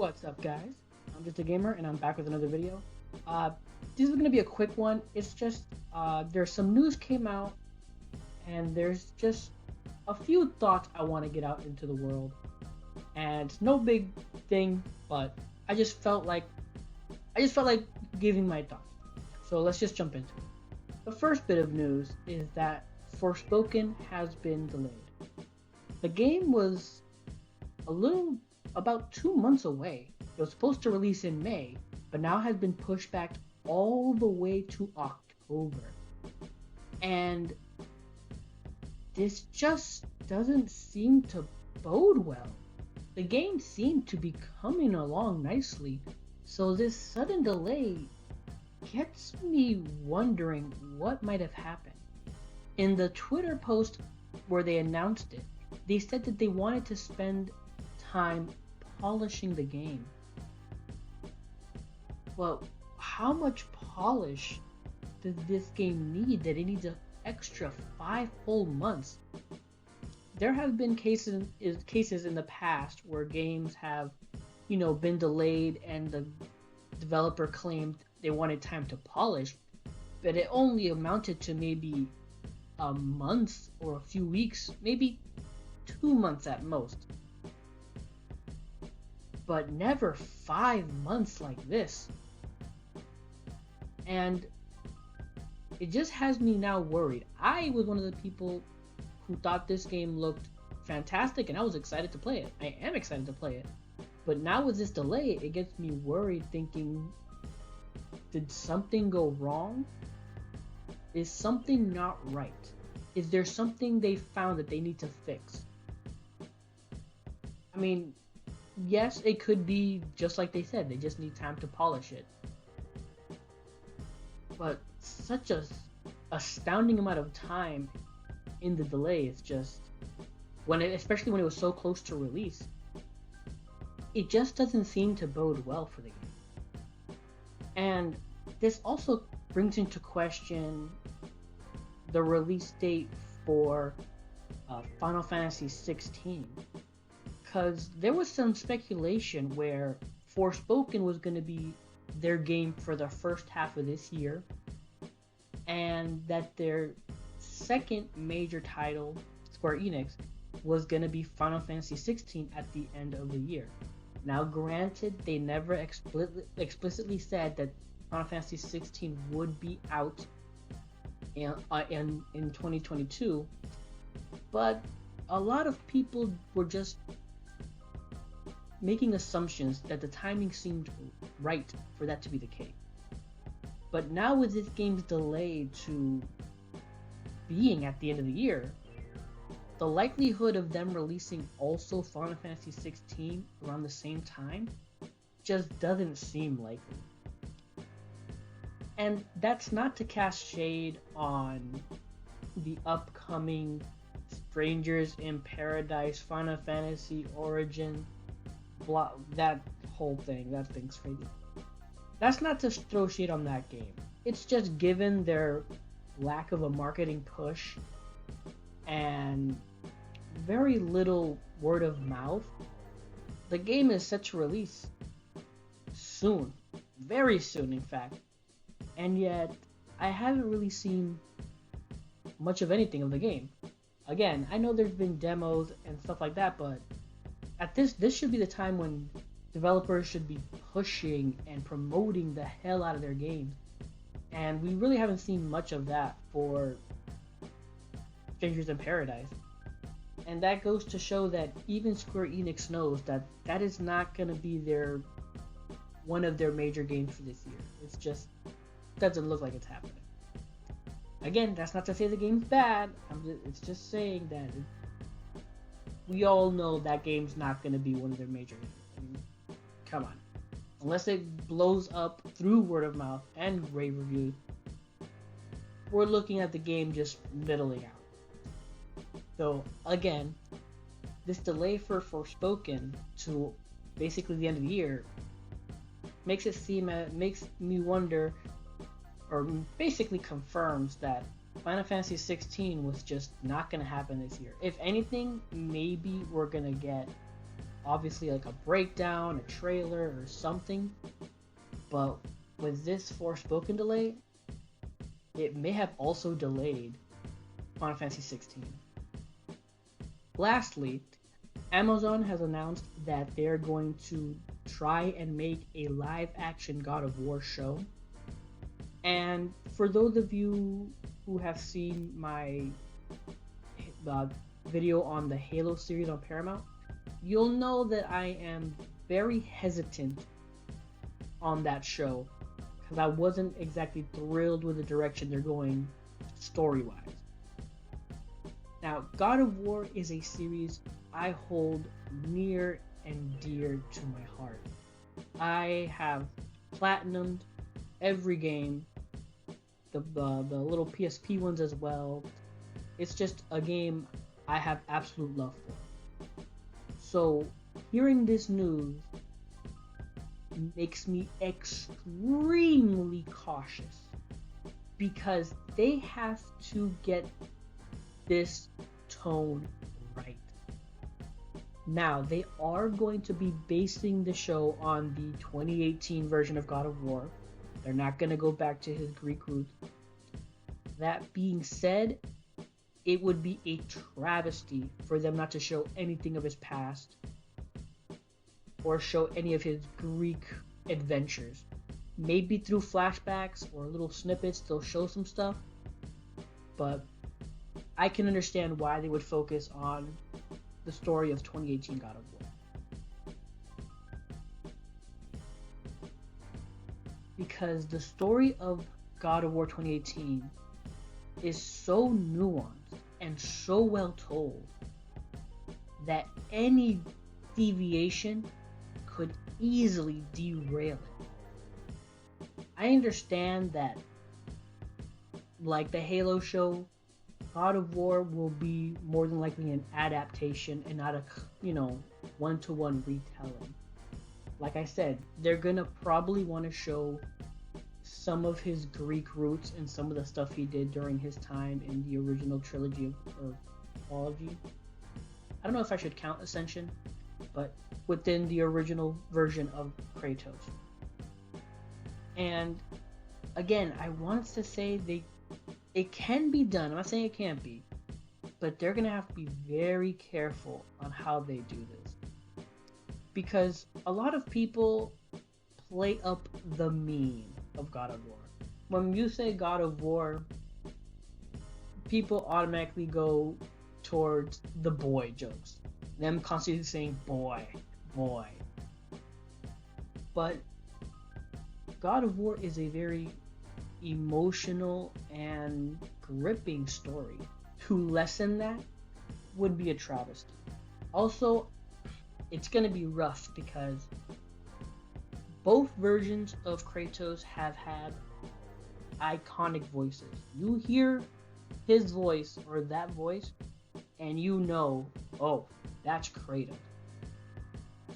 What's up, guys? I'm just a gamer and I'm back with another video. Uh, this is gonna be a quick one. It's just there's some news came out and there's just a few thoughts I want to get out into the world. And it's no big thing, but I just felt like giving my thoughts. So let's just jump into it. The first bit of news is that Forspoken has been delayed. The game was about 2 months away. It was supposed to release in May, but now has been pushed back all the way to October. And this just doesn't seem to bode well. The game seemed to be coming along nicely, so this sudden delay gets me wondering what might have happened. In the Twitter post where they announced it, they said that they wanted to spend time polishing the game. Well, how much polish does this game need that it needs an extra 5 whole months? There have been cases in the past where games have, been delayed and the developer claimed they wanted time to polish, but it only amounted to maybe a month or a few weeks, maybe 2 months at most. But never 5 months like this. And it just has me now worried. I was one of the people who thought this game looked fantastic and I was excited to play it. I am excited to play it. But now with this delay, it gets me worried, thinking, did something go wrong? Is something not right? Is there something they found that they need to fix? I mean, yes, it could be just like they said, they just need time to polish it. But such a astounding amount of time in the delay is just especially when it was so close to release, it just doesn't seem to bode well for the game. And this also brings into question the release date for Final Fantasy 16. Because there was some speculation where Forspoken was going to be their game for the first half of this year, and that their second major title, Square Enix, was going to be Final Fantasy 16 at the end of the year. Now, granted, they never explicitly said that Final Fantasy 16 would be out in 2022, but a lot of people were just making assumptions that the timing seemed right for that to be the case. But now with this game's delay to being at the end of the year, the likelihood of them releasing also Final Fantasy 16 around the same time just doesn't seem likely. And that's not to cast shade on the upcoming Strangers in Paradise, Final Fantasy Origin, that whole thing. That thing's crazy. That's not to throw shade on that game. It's just given their lack of a marketing push and very little word of mouth, the game is set to release soon, very soon in fact, and yet I haven't really seen much of anything of the game. Again, I know there's been demos and stuff like that, but at this should be the time when developers should be pushing and promoting the hell out of their games, and we really haven't seen much of that for Strangers in Paradise. And that goes to show that even Square Enix knows that that is not going to be one of their major games for this year. It's just doesn't look like it's happening. Again, that's not to say the game's bad. It's just saying that we all know that game's not going to be one of their major games. I mean, come on. Unless it blows up through word of mouth and rave reviews, we're looking at the game just middling out. So again, this delay for Forspoken to basically the end of the year makes me wonder, or basically confirms that Final Fantasy 16 was just not going to happen this year. If anything, maybe we're going to get obviously like a breakdown, a trailer, or something. But with this Forspoken delay, it may have also delayed Final Fantasy 16. Lastly, Amazon has announced that they're going to try and make a live action God of War show. And for those of you who have seen my video on the Halo series on Paramount, you'll know that I am very hesitant on that show because I wasn't exactly thrilled with the direction they're going story-wise. Now, God of War is a series I hold near and dear to my heart. I have platinumed every game, the little PSP ones as well. It's just a game I have absolute love for. So, hearing this news makes me extremely cautious because they have to get this tone right. Now, they are going to be basing the show on the 2018 version of God of War. They're not going to go back to his Greek roots. That being said, it would be a travesty for them not to show anything of his past or show any of his Greek adventures. Maybe through flashbacks or little snippets they'll show some stuff, but I can understand why they would focus on the story of 2018 God of War. Because the story of God of War 2018 is so nuanced and so well told that any deviation could easily derail it. I understand that, like the Halo show, God of War will be more than likely an adaptation and not a, one-to-one retelling. Like I said, they're gonna probably want to show some of his Greek roots and some of the stuff he did during his time in the original trilogy or qualogy. I don't know if I should count Ascension, but within the original version of Kratos. And again, I wanted to say it can be done. I'm not saying it can't be, but they're gonna have to be very careful on how they do this, because a lot of people play up the meme of God of War. When you say God of War, people automatically go towards the boy jokes, them constantly saying boy. But God of War is a very emotional and gripping story. To lessen that would be a travesty. Also, it's gonna be rough because both versions of Kratos have had iconic voices. You hear his voice or that voice and you know, oh, that's Kratos.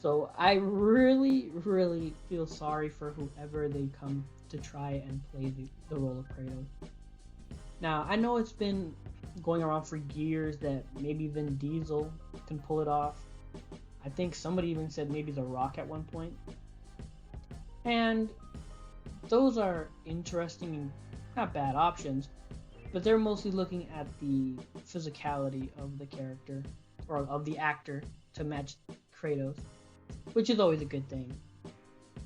So I really, really feel sorry for whoever they come to try and play the role of Kratos. Now, I know it's been going around for years that maybe Vin Diesel can pull it off. I think somebody even said maybe The Rock at one point. And those are interesting and not bad options, but they're mostly looking at the physicality of the character or of the actor to match Kratos, which is always a good thing.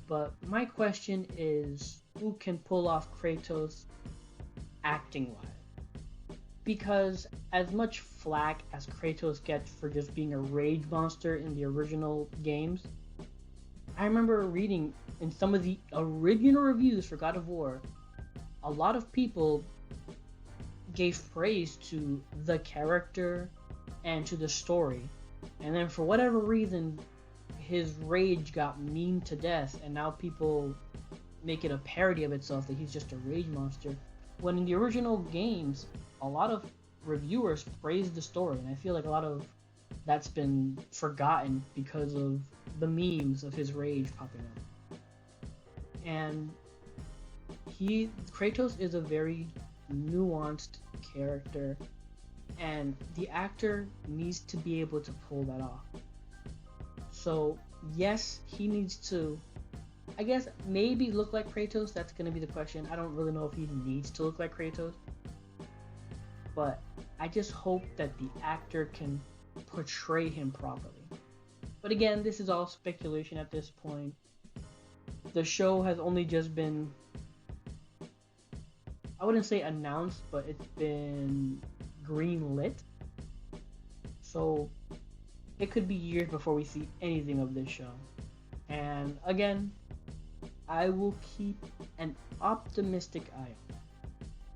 But my question is, who can pull off Kratos acting-wise? Because as much flack as Kratos gets for just being a rage monster in the original games, I remember reading in some of the original reviews for God of War, a lot of people gave praise to the character and to the story, and then for whatever reason his rage got memed to death, and now people make it a parody of itself that he's just a rage monster, when in the original games a lot of reviewers praised the story, and I feel like a lot of that's been forgotten because of the memes of his rage popping up. And Kratos is a very nuanced character, and the actor needs to be able to pull that off. So yes, he needs to, I guess, maybe look like Kratos. That's gonna be the question. I don't really know if he needs to look like Kratos, but I just hope that the actor can portray him properly. But again, this is all speculation at this point. The show has only just been, I wouldn't say announced, but it's been green lit. So it could be years before we see anything of this show. And again, I will keep an optimistic eye on.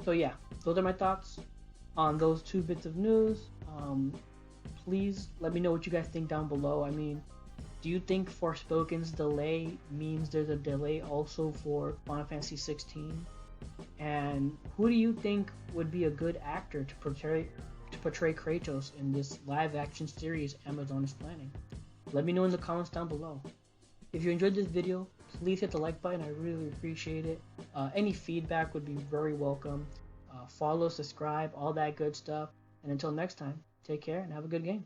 So yeah, those are my thoughts on those two bits of news. Please let me know what you guys think down below. I mean, do you think Forspoken's delay means there's a delay also for Final Fantasy 16? And who do you think would be a good actor to portray Kratos in this live action series Amazon is planning? Let me know in the comments down below. If you enjoyed this video, please hit the like button. I really appreciate it. Any feedback would be very welcome. Follow, subscribe, all that good stuff. And until next time, take care and have a good game.